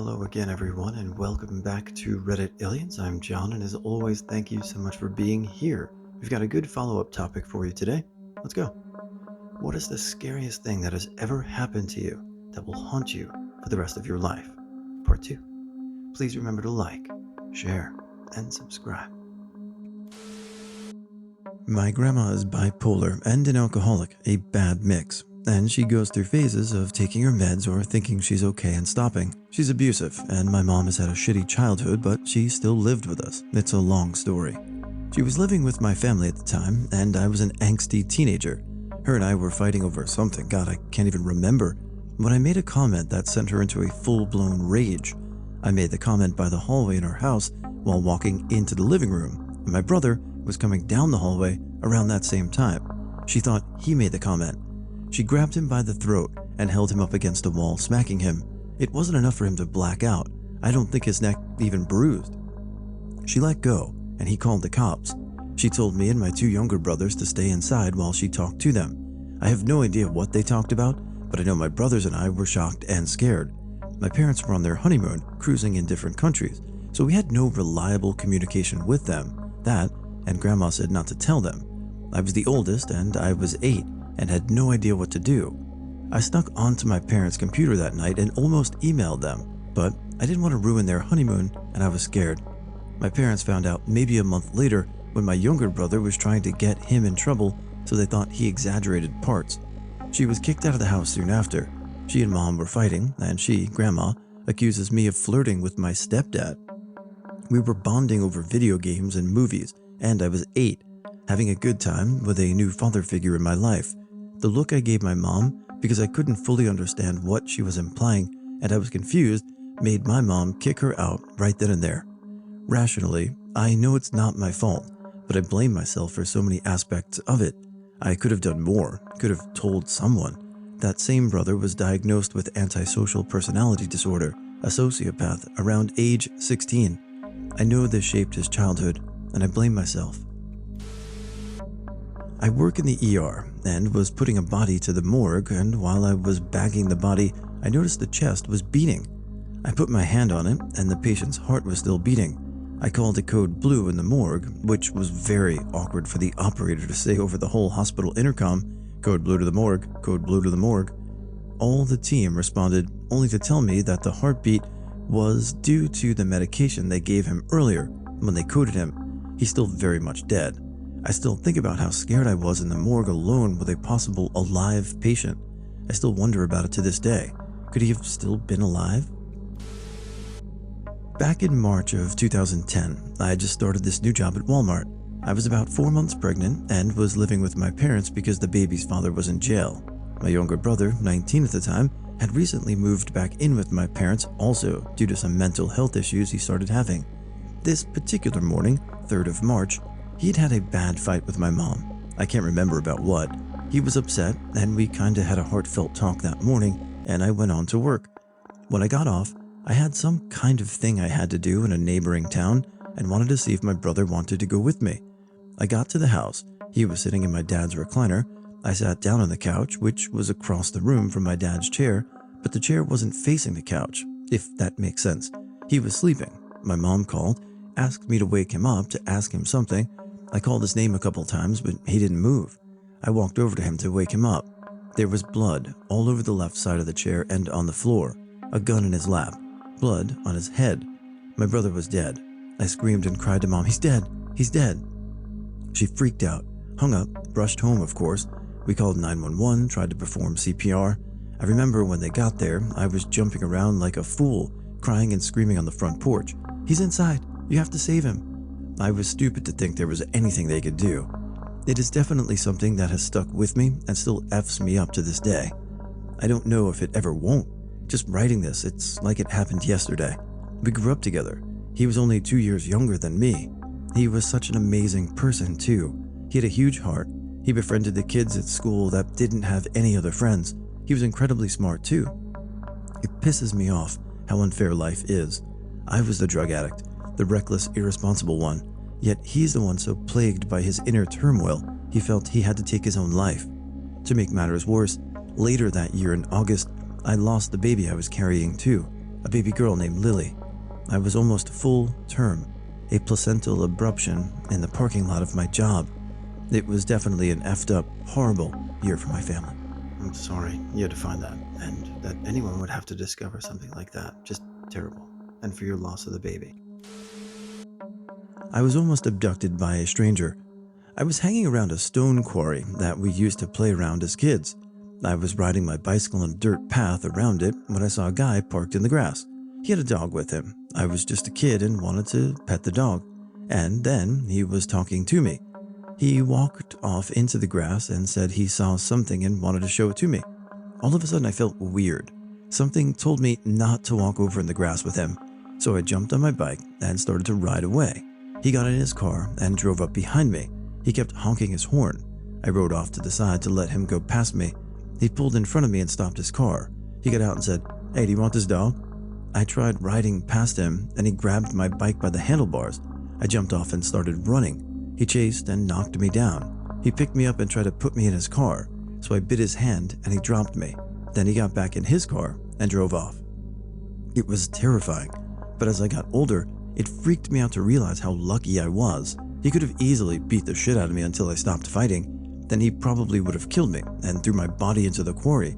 Hello again, everyone, and welcome back to Reddit Aliens. I'm John, and as always, thank you so much for being here. We've got a good follow-up topic for you today. Let's go. What is the scariest thing that has ever happened to you that will haunt you for the rest of your life? Part 2. Please remember to like, share, and subscribe. My grandma is bipolar and an alcoholic, a bad mix, and she goes through phases of taking her meds or thinking she's okay and stopping. She's abusive, and my mom has had a shitty childhood, but she still lived with us. It's a long story. She was living with my family at the time, and I was an angsty teenager. Her and I were fighting over something, God, I can't even remember, when I made a comment that sent her into a full-blown rage. I made the comment by the hallway in our house while walking into the living room, and my brother was coming down the hallway around that same time. She thought he made the comment. She grabbed him by the throat and held him up against a wall, smacking him. It wasn't enough for him to black out. I don't think his neck even bruised. She let go, and he called the cops. She told me and my two younger brothers to stay inside while she talked to them. I have no idea what they talked about, but I know my brothers and I were shocked and scared. My parents were on their honeymoon, cruising in different countries, so we had no reliable communication with them. That, and Grandma said not to tell them. I was the oldest, and I was 8, and had no idea what to do. I snuck onto my parents' computer that night and almost emailed them, but I didn't want to ruin their honeymoon, and I was scared. My parents found out maybe a month later when my younger brother was trying to get him in trouble, so they thought he exaggerated parts. She was kicked out of the house soon after. She and Mom were fighting, and she, Grandma, accuses me of flirting with my stepdad. We were bonding over video games and movies, and I was 8, having a good time with a new father figure in my life. The look I gave my mom, because I couldn't fully understand what she was implying and I was confused, made my mom kick her out right then and there. Rationally, I know it's not my fault, but I blame myself for so many aspects of it. I could have done more, could have told someone. That same brother was diagnosed with antisocial personality disorder, a sociopath, around age 16. I know this shaped his childhood, and I blame myself. I work in the ER and was putting a body to the morgue, and while I was bagging the body, I noticed the chest was beating. I put my hand on it, and the patient's heart was still beating. I called a code blue in the morgue, which was very awkward for the operator to say over the whole hospital intercom, "Code blue to the morgue, code blue to the morgue." All the team responded, only to tell me that the heartbeat was due to the medication they gave him earlier when they coded him. He's still very much dead. I still think about how scared I was in the morgue alone with a possible alive patient. I still wonder about it to this day. Could he have still been alive? Back in March of 2010, I had just started this new job at Walmart. I was about 4 months pregnant and was living with my parents because the baby's father was in jail. My younger brother, 19 at the time, had recently moved back in with my parents also due to some mental health issues he started having. This particular morning, 3rd of March, he'd had a bad fight with my mom. I can't remember about what. He was upset, and we kinda had a heartfelt talk that morning, and I went on to work. When I got off, I had some kind of thing I had to do in a neighboring town and wanted to see if my brother wanted to go with me. I got to the house. He was sitting in my dad's recliner. I sat down on the couch, which was across the room from my dad's chair, but the chair wasn't facing the couch, if that makes sense. He was sleeping. My mom called, asked me to wake him up to ask him something. I called his name a couple times, but he didn't move. I walked over to him to wake him up. There was blood all over the left side of the chair and on the floor, a gun in his lap, blood on his head. My brother was dead. I screamed and cried to Mom, "He's dead! He's dead!" She freaked out, hung up, rushed home, of course. We called 911, tried to perform CPR. I remember when they got there, I was jumping around like a fool, crying and screaming on the front porch. "He's inside! You have to save him!" I was stupid to think there was anything they could do. It is definitely something that has stuck with me and still F's me up to this day. I don't know if it ever won't. Just writing this, it's like it happened yesterday. We grew up together. He was only 2 years younger than me. He was such an amazing person too. He had a huge heart. He befriended the kids at school that didn't have any other friends. He was incredibly smart too. It pisses me off how unfair life is. I was the drug addict, the reckless, irresponsible one, yet he's the one so plagued by his inner turmoil he felt he had to take his own life. To make matters worse, later that year in August, I lost the baby I was carrying too. a baby girl named Lily. I was almost full term, a placental abruption in the parking lot of my job. It was definitely an effed up, horrible year for my family. I'm sorry you had to find that, and that anyone would have to discover something like that. Just terrible. And for your loss of the baby. I was almost abducted by a stranger. I was hanging around a stone quarry that we used to play around as kids. I was riding my bicycle on a dirt path around it when I saw a guy parked in the grass. He had a dog with him. I was just a kid and wanted to pet the dog. And then he was talking to me. He walked off into the grass and said he saw something and wanted to show it to me. All of a sudden I felt weird. Something told me not to walk over in the grass with him. So I jumped on my bike and started to ride away. He got in his car and drove up behind me. He kept honking his horn. I rode off to the side to let him go past me. He pulled in front of me and stopped his car. He got out and said, "Hey, do you want this dog?" I tried riding past him and he grabbed my bike by the handlebars. I jumped off and started running. He chased and knocked me down. He picked me up and tried to put me in his car, so I bit his hand and he dropped me. Then he got back in his car and drove off. It was terrifying, but as I got older, it freaked me out to realize how lucky I was. He could have easily beat the shit out of me until I stopped fighting. Then he probably would have killed me and threw my body into the quarry.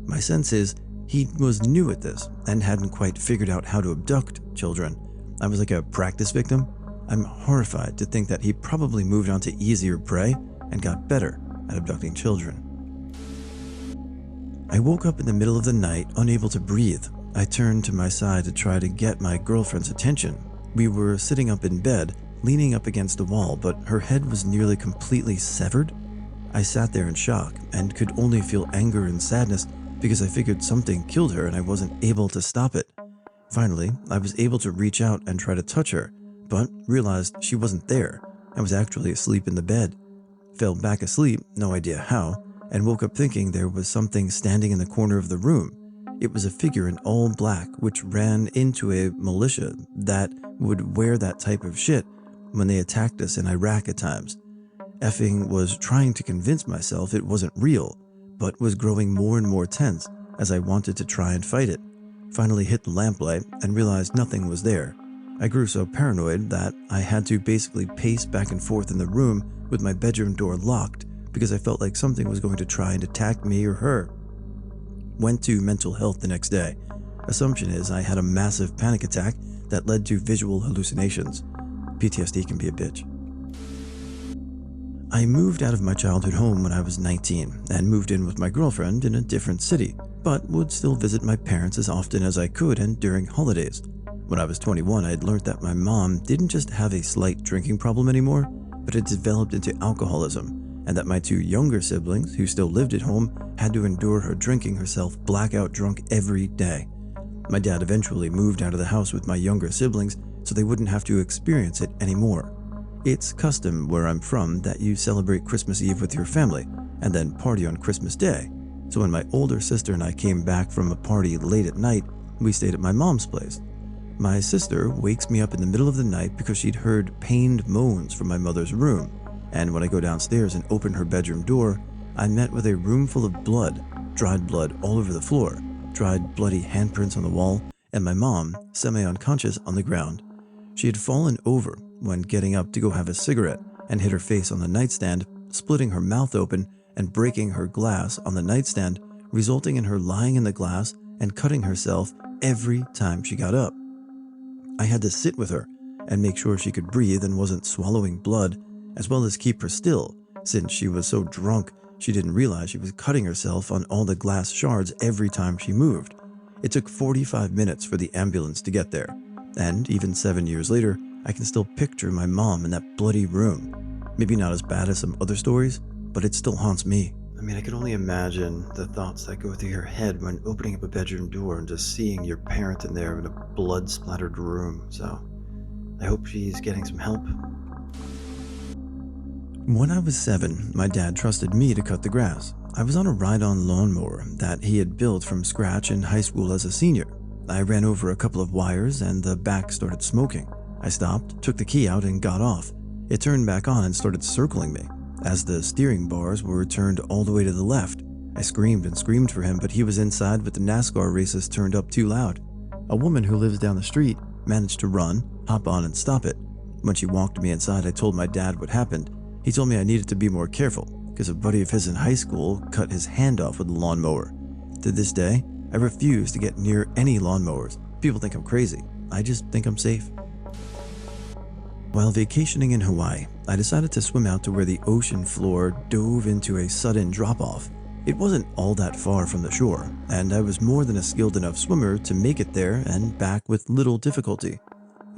My sense is he was new at this and hadn't quite figured out how to abduct children. I was like a practice victim. I'm horrified to think that he probably moved on to easier prey and got better at abducting children. I woke up in the middle of the night, unable to breathe. I turned to my side to try to get my girlfriend's attention. We were sitting up in bed, leaning up against the wall, but her head was nearly completely severed. I sat there in shock and could only feel anger and sadness because I figured something killed her and I wasn't able to stop it. Finally, I was able to reach out and try to touch her, but realized she wasn't there. I was actually asleep in the bed. Fell back asleep, no idea how, and woke up thinking there was something standing in the corner of the room. It was a figure in all black which ran into a militia that would wear that type of shit when they attacked us in Iraq at times. Effing was trying to convince myself it wasn't real, but was growing more and more tense as I wanted to try and fight it. Finally hit the lamplight and realized nothing was there. I grew so paranoid that I had to basically pace back and forth in the room with my bedroom door locked because I felt like something was going to try and attack me or her. Went to mental health the next day. Assumption is I had a massive panic attack that led to visual hallucinations. PTSD can be a bitch. I moved out of my childhood home when I was 19 and moved in with my girlfriend in a different city, but would still visit my parents as often as I could and during holidays. When I was 21, I had learned that my mom didn't just have a slight drinking problem anymore, but had developed into alcoholism, and that my two younger siblings, who still lived at home, had to endure her drinking herself blackout drunk every day. My dad eventually moved out of the house with my younger siblings so they wouldn't have to experience it anymore. It's custom where I'm from that you celebrate Christmas Eve with your family and then party on Christmas Day. So when my older sister and I came back from a party late at night, we stayed at my mom's place. My sister wakes me up in the middle of the night because she'd heard pained moans from my mother's room, and when I go downstairs and open her bedroom door, I'm met with a room full of blood, dried blood all over the floor, dried bloody handprints on the wall, and my mom, semi-unconscious, on the ground. She had fallen over when getting up to go have a cigarette and hit her face on the nightstand, splitting her mouth open and breaking her glass on the nightstand, resulting in her lying in the glass and cutting herself every time she got up. I had to sit with her and make sure she could breathe and wasn't swallowing blood, as well as keep her still, since she was so drunk she didn't realize she was cutting herself on all the glass shards every time she moved. It took 45 minutes for the ambulance to get there, and even 7 years later, I can still picture my mom in that bloody room. Maybe not as bad as some other stories, but it still haunts me. I mean, I can only imagine the thoughts that go through your head when opening up a bedroom door and just seeing your parent in there in a blood-splattered room, so I hope she's getting some help. When I was 7, my dad trusted me to cut the grass. I was on a ride-on lawnmower that he had built from scratch in high school as a senior. I ran over a couple of wires and the back started smoking. I stopped, took the key out, and got off. It turned back on and started circling me. As the steering bars were turned all the way to the left, I screamed and screamed for him, but he was inside with the NASCAR races turned up too loud. A woman who lives down the street managed to run, hop on, and stop it. When she walked me inside, I told my dad what happened. He told me I needed to be more careful because a buddy of his in high school cut his hand off with a lawnmower. To this day, I refuse to get near any lawnmowers. People think I'm crazy. I just think I'm safe. While vacationing in Hawaii, I decided to swim out to where the ocean floor dove into a sudden drop-off. It wasn't all that far from the shore, and I was more than a skilled enough swimmer to make it there and back with little difficulty.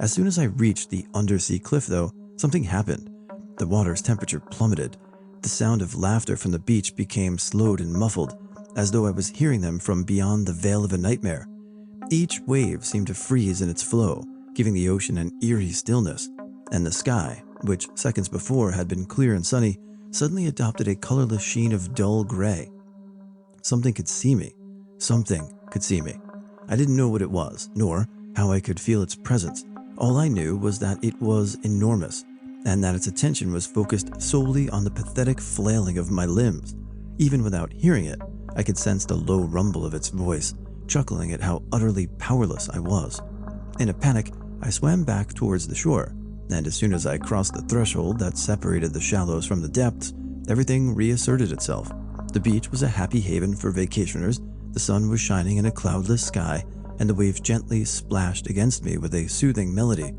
As soon as I reached the undersea cliff, though, something happened. The water's temperature plummeted. The sound of laughter from the beach became slowed and muffled, as though I was hearing them from beyond the veil of a nightmare. Each wave seemed to freeze in its flow, giving the ocean an eerie stillness, and the sky, which seconds before had been clear and sunny, suddenly adopted a colorless sheen of dull gray. Something could see me. Something could see me. I didn't know what it was, nor how I could feel its presence. All I knew was that it was enormous, and that its attention was focused solely on the pathetic flailing of my limbs. Even without hearing it, I could sense the low rumble of its voice, chuckling at how utterly powerless I was. In a panic, I swam back towards the shore, and as soon as I crossed the threshold that separated the shallows from the depths, everything reasserted itself. The beach was a happy haven for vacationers, the sun was shining in a cloudless sky, and the waves gently splashed against me with a soothing melody.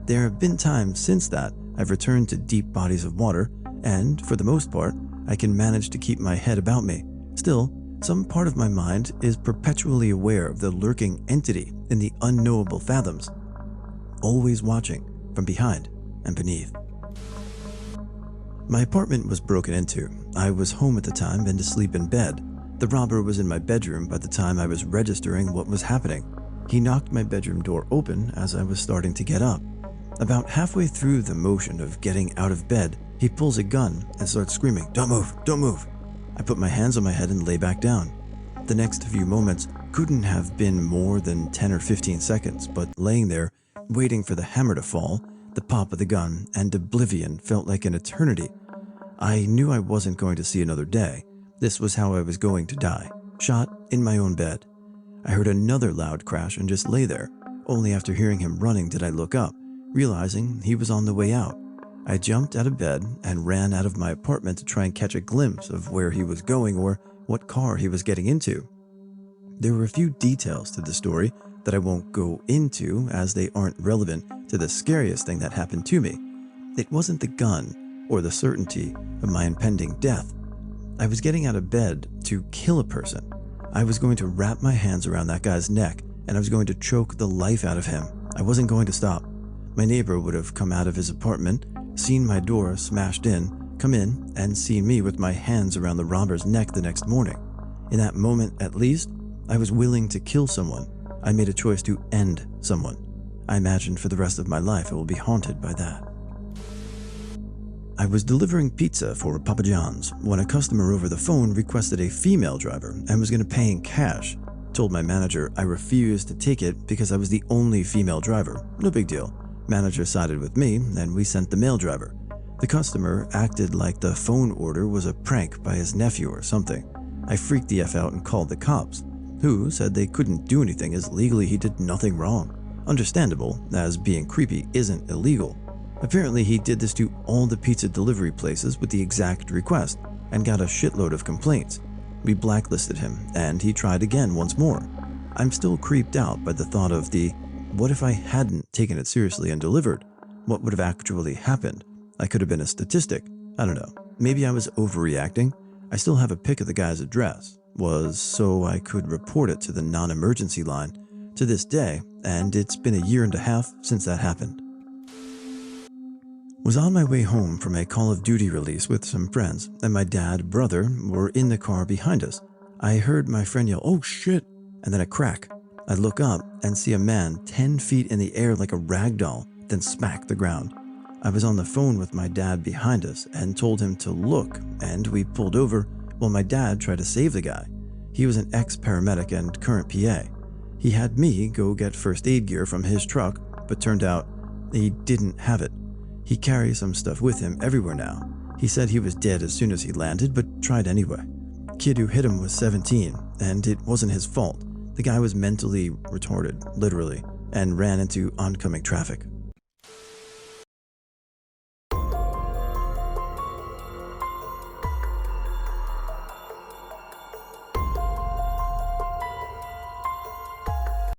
There have been times since that I've returned to deep bodies of water, and, for the most part, I can manage to keep my head about me. Still, some part of my mind is perpetually aware of the lurking entity in the unknowable fathoms, always watching from behind and beneath. My apartment was broken into. I was home at the time and asleep in bed. The robber was in my bedroom by the time I was registering what was happening. He knocked my bedroom door open as I was starting to get up. About halfway through the motion of getting out of bed, he pulls a gun and starts screaming, "Don't move, don't move." I put my hands on my head and lay back down. The next few moments couldn't have been more than 10 or 15 seconds, but laying there, waiting for the hammer to fall, the pop of the gun, and oblivion felt like an eternity. I knew I wasn't going to see another day. This was how I was going to die, shot in my own bed. I heard another loud crash and just lay there. Only after hearing him running did I look up, realizing he was on the way out. I jumped out of bed and ran out of my apartment to try and catch a glimpse of where he was going or what car he was getting into. There were a few details to the story that I won't go into as they aren't relevant to the scariest thing that happened to me. It wasn't the gun or the certainty of my impending death. I was getting out of bed to kill a person. I was going to wrap my hands around that guy's neck and I was going to choke the life out of him. I wasn't going to stop. My neighbor would have come out of his apartment, seen my door smashed in, come in, and seen me with my hands around the robber's neck the next morning. In that moment, at least, I was willing to kill someone. I made a choice to end someone. I imagined for the rest of my life I will be haunted by that. I was delivering pizza for Papa John's when a customer over the phone requested a female driver and was going to pay in cash. Told my manager I refused to take it because I was the only female driver. No big deal. Manager sided with me and we sent the male driver. The customer acted like the phone order was a prank by his nephew or something. I freaked the F out and called the cops, who said they couldn't do anything as legally he did nothing wrong. Understandable, as being creepy isn't illegal. Apparently he did this to all the pizza delivery places with the exact request and got a shitload of complaints. We blacklisted him and he tried again once more. I'm still creeped out by the thought of what if I hadn't taken it seriously and delivered? What would have actually happened? I could have been a statistic. I don't know. Maybe I was overreacting. I still have a pic of the guy's address. Was so I could report it to the non-emergency line to this day, and it's been a year and a half since that happened. Was on my way home from a Call of Duty release with some friends, and my dad, brother were in the car behind us. I heard my friend yell, "Oh shit," and then a crack. I look up and see a man 10 feet in the air like a rag doll, then smack the ground. I was on the phone with my dad behind us and told him to look, and we pulled over while my dad tried to save the guy. He was an ex-paramedic and current PA. He had me go get first aid gear from his truck, but turned out he didn't have it. He carries some stuff with him everywhere now. He said he was dead as soon as he landed, but tried anyway. Kid who hit him was 17, and it wasn't his fault. The guy was mentally retarded, literally, and ran into oncoming traffic.